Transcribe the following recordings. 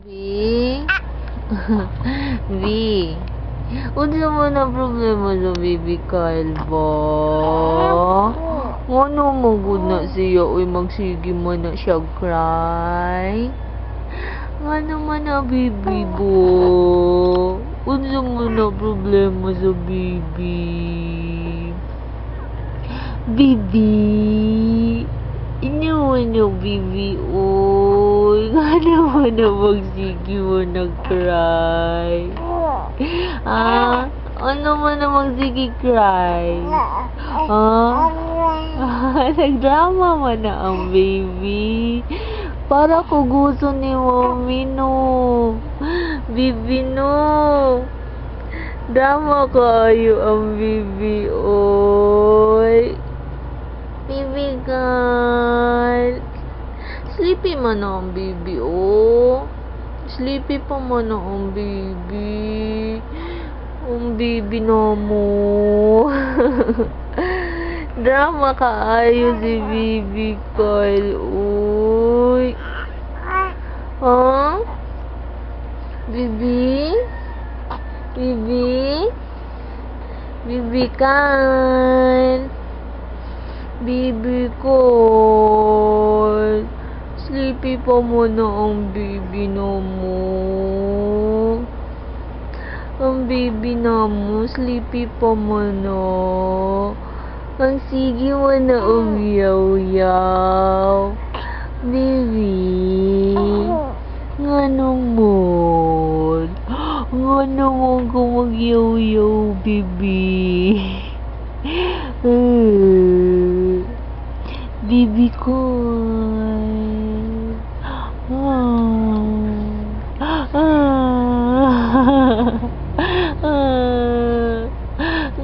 B? B? Unsa man ang problema sa baby Kyle ba? Ano man gud na siya uy magsige man na siya cry? Ano man na baby bo? Unsa man ang problema sa baby? Baby? Inuwan yung baby oy. Nga naman na magsige mo nag-cry. Ah? Ano man na magsige cry? Ah? Nagdrama man na ang baby. Para ko gusto ni mommy no. Baby no. Drama kayo ang baby oy. Baby girl. Sleepy man na ang baby, oh. Sleepy pa man na ang baby. Ang baby na mo. Drama kaayo si baby Kyle, uy. Huh? Baby? Baby? Baby Kyle. Baby ko. Sleepy pa mo na ang baby na mo. Ang baby na mo, sleepy pa mo na. Ang sige mo na umiyaw-yaw. Baby. Nganong mo? Nganong mo ko mag-yaw-yaw, baby? Baby ko.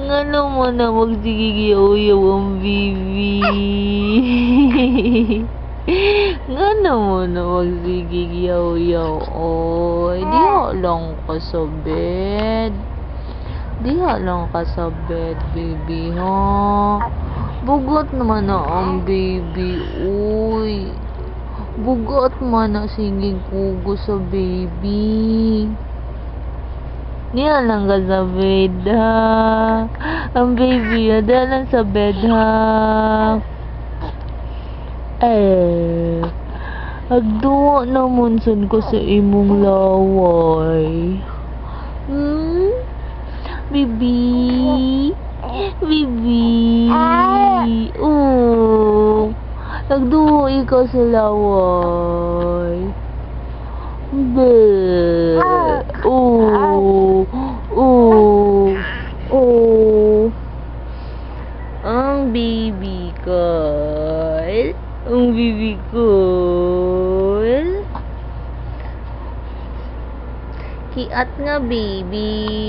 Ngano mo na magsigigiyaw-yaw ang baby? Ngano mo na magsigigiyaw-yaw? Oy, diha lang ka sa bed. Diha lang ka sa bed, baby, ha? Bugot naman na ang baby, uy. Bugot man na singing kugo sa baby. Diha lang ka sa bed, ha? Ang baby, diha lang sa bed, ha? Agduwa naman sad ko sa imong laway. Baby? Baby? Oh, nagduwa ikaw sa laway. Oh. Ang baby ko. Ang baby ko. Kiat nga baby.